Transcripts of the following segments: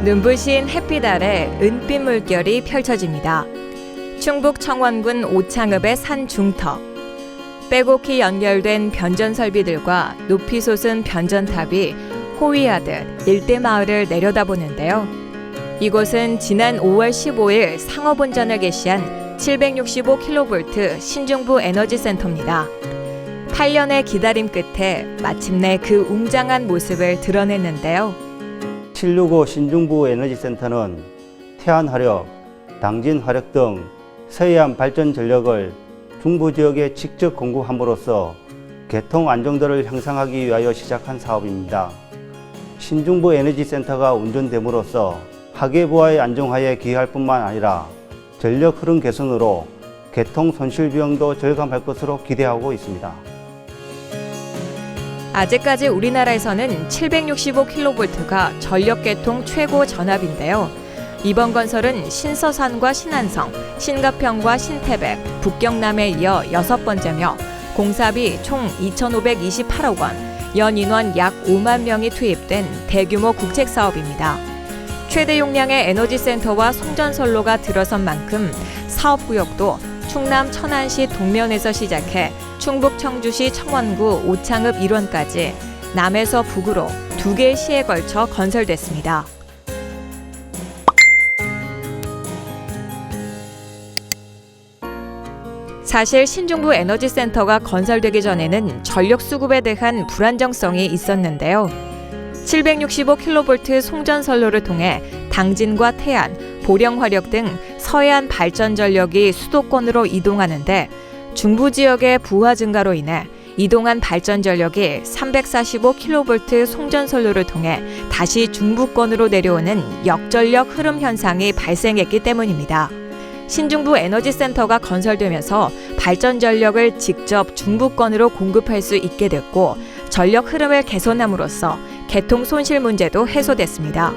눈부신 햇빛 아래 은빛 물결이 펼쳐집니다. 충북 청원군 오창읍의 산 중턱. 빼곡히 연결된 변전 설비들과 높이 솟은 변전탑이 호위하듯 일대 마을을 내려다보는데요. 이곳은 지난 5월 15일 상업운전을 개시한 765kV 신중부 에너지센터입니다. 8년의 기다림 끝에 마침내 그 웅장한 모습을 드러냈는데요. 765 신중부 에너지센터는 태안화력, 당진화력 등 서해안 발전 전력을 중부 지역에 직접 공급함으로써 개통 안정도를 향상하기 위하여 시작한 사업입니다. 신중부 에너지센터가 운전됨으로써 하계부하의 안정화에 기여할 뿐만 아니라 전력 흐름 개선으로 개통 손실 비용도 절감할 것으로 기대하고 있습니다. 아직까지 우리나라에서는 765kV가 전력 개통 최고 전압인데요. 이번 건설은 신서산과 신안성, 신가평과 신태백, 북경남에 이어 6번째며 공사비 총 2,528억 원, 연 인원 약 5만 명이 투입된 대규모 국책 사업입니다. 최대 용량의 에너지센터와 송전선로가 들어선 만큼 사업구역도 충남 천안시 동면에서 시작해 충북 청주시 청원구 오창읍 일원까지 남에서 북으로 2개의 시에 걸쳐 건설됐습니다. 사실 신중부 에너지센터가 건설되기 전에는 전력 수급에 대한 불안정성이 있었는데요. 765kV 송전선로를 통해 당진과 태안, 보령화력 등 서해안 발전 전력이 수도권으로 이동하는데 중부 지역의 부하 증가로 인해 이동한 발전 전력이 345kV 송전선로를 통해 다시 중부권으로 내려오는 역전력 흐름 현상이 발생했기 때문입니다. 신중부 에너지센터가 건설되면서 발전 전력을 직접 중부권으로 공급할 수 있게 됐고 전력 흐름을 개선함으로써 개통 손실 문제도 해소됐습니다.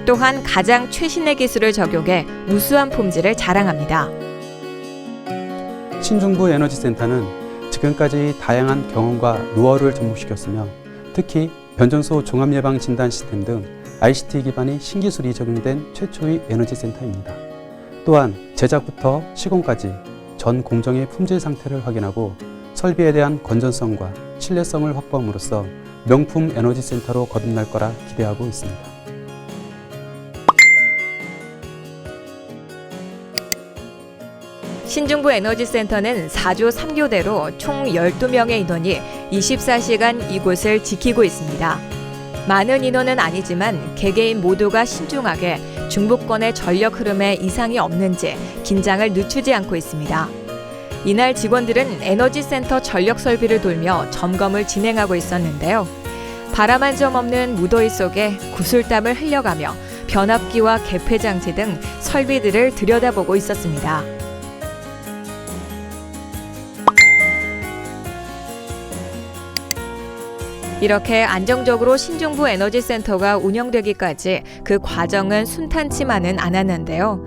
또한 가장 최신의 기술을 적용해 우수한 품질을 자랑합니다. 신중부 에너지센터는 지금까지 다양한 경험과 노하우를 접목시켰으며 특히 변전소 종합예방 진단 시스템 등 ICT 기반의 신기술이 적용된 최초의 에너지센터입니다. 또한 제작부터 시공까지 전 공정의 품질 상태를 확인하고 설비에 대한 건전성과 신뢰성을 확보함으로써 명품 에너지센터로 거듭날 거라 기대하고 있습니다. 신중부 에너지센터는 4조 3교대로 총 12명의 인원이 24시간 이곳을 지키고 있습니다. 많은 인원은 아니지만 개개인 모두가 신중하게 중부권의 전력 흐름에 이상이 없는지 긴장을 늦추지 않고 있습니다. 이날 직원들은 에너지센터 전력 설비를 돌며 점검을 진행하고 있었는데요. 바람 한 점 없는 무더위 속에 구슬땀을 흘려가며 변압기와 개폐 장치 등 설비들을 들여다보고 있었습니다. 이렇게 안정적으로 신중부 에너지센터가 운영되기까지 그 과정은 순탄치만은 않았는데요.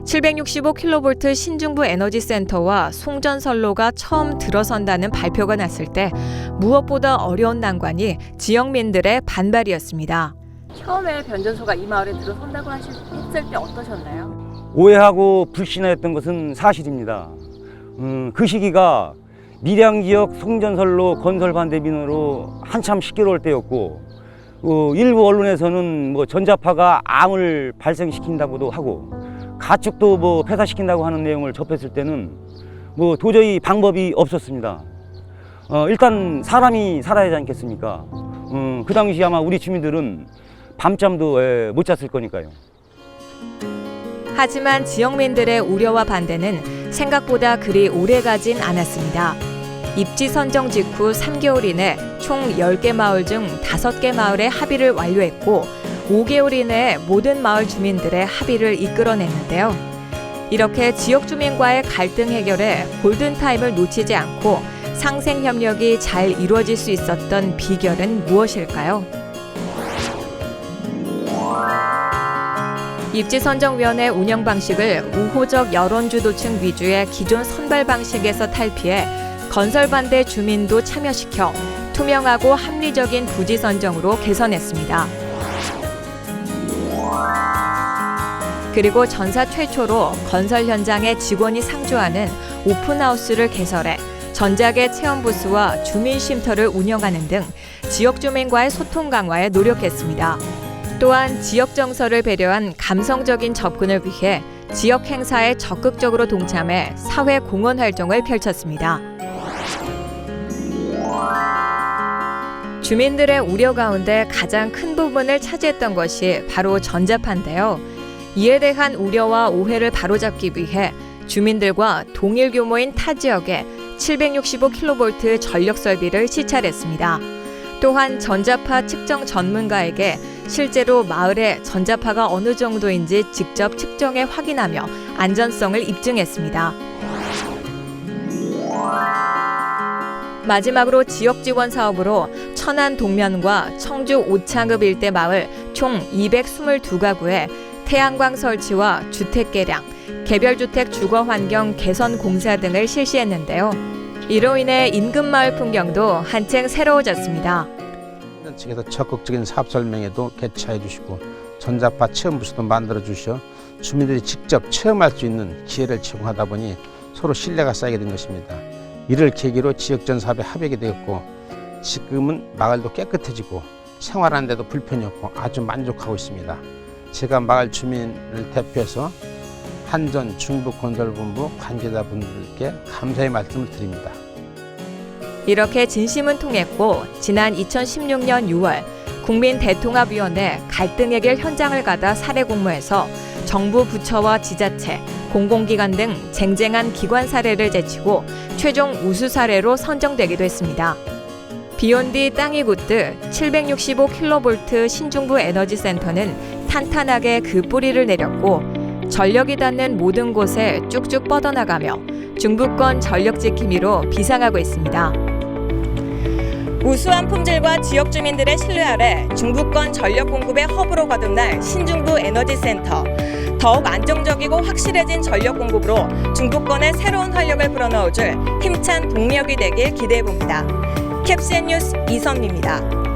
765kV 신중부 에너지센터와 송전선로가 처음 들어선다는 발표가 났을 때 무엇보다 어려운 난관이 지역민들의 반발이었습니다. 처음에 변전소가 이 마을에 들어선다고 했을 때 어떠셨나요? 오해하고 불신하였던 것은 사실입니다. 그 시기가 밀양 지역 송전선로 건설 반대 민원으로 한참 시끄러울 때였고 일부 언론에서는 전자파가 암을 발생시킨다고도 하고 가축도 폐사시킨다고 하는 내용을 접했을 때는 도저히 방법이 없었습니다. 일단 사람이 살아야 하지 않겠습니까? 그 당시 아마 우리 주민들은 밤잠도 못 잤을 거니까요. 하지만 지역민들의 우려와 반대는 생각보다 그리 오래가진 않았습니다. 입지 선정 직후 3개월 이내 총 10개 마을 중 5개 마을의 합의를 완료했고 5개월 이내에 모든 마을 주민들의 합의를 이끌어냈는데요. 이렇게 지역 주민과의 갈등 해결에 골든타임을 놓치지 않고 상생협력이 잘 이루어질 수 있었던 비결은 무엇일까요? 입지선정위원회 운영 방식을 우호적 여론주도층 위주의 기존 선발 방식에서 탈피해 건설 반대 주민도 참여시켜 투명하고 합리적인 부지 선정으로 개선했습니다. 그리고 전사 최초로 건설 현장에 직원이 상주하는 오픈하우스를 개설해 전작의 체험부스와 주민 쉼터를 운영하는 등 지역 주민과의 소통 강화에 노력했습니다. 또한 지역 정서를 배려한 감성적인 접근을 위해 지역 행사에 적극적으로 동참해 사회 공헌 활동을 펼쳤습니다. 주민들의 우려 가운데 가장 큰 부분을 차지했던 것이 바로 전자파인데요. 이에 대한 우려와 오해를 바로잡기 위해 주민들과 동일 규모인 타 지역에 765kV 전력 설비를 시찰했습니다. 또한 전자파 측정 전문가에게 실제로 마을에 전자파가 어느 정도인지 직접 측정해 확인하며 안전성을 입증했습니다. 마지막으로 지역 지원 사업으로 천안 동면과 청주 오창읍 일대 마을 총 222가구에 태양광 설치와 주택 개량, 개별주택 주거 환경 개선 공사 등을 실시했는데요. 이로 인해 인근 마을 풍경도 한층 새로워졌습니다. 측에서 적극적인 사업 설명회도 개최해 주시고 전자파 체험 부스도 만들어 주셔 주민들이 직접 체험할 수 있는 기회를 제공하다 보니 서로 신뢰가 쌓이게 된 것입니다. 이를 계기로 지역전 사업에 합의하게 되었고 지금은 마을도 깨끗해지고 생활하는 데도 불편이 없고 아주 만족하고 있습니다. 제가 마을 주민을 대표해서 한전 중부건설본부 관계자분들께 감사의 말씀을 드립니다. 이렇게 진심은 통했고 지난 2016년 6월 국민대통합위원회 갈등 해결 현장을 가다 사례 공모해서 정부 부처와 지자체, 공공기관 등 쟁쟁한 기관 사례를 제치고 최종 우수 사례로 선정되기도 했습니다. 비온 뒤 땅이 굳듯 765kV 신중부 에너지센터는 탄탄하게 그 뿌리를 내렸고 전력이 닿는 모든 곳에 쭉쭉 뻗어나가며 중부권 전력 지킴이로 비상하고 있습니다. 우수한 품질과 지역 주민들의 신뢰 아래 중부권 전력 공급의 허브로 거듭날 신중부 에너지센터. 더욱 안정적이고 확실해진 전력 공급으로 중부권에 새로운 활력을 불어넣어줄 힘찬 동력이 되길 기대해봅니다. 캡센 뉴스 이선미입니다.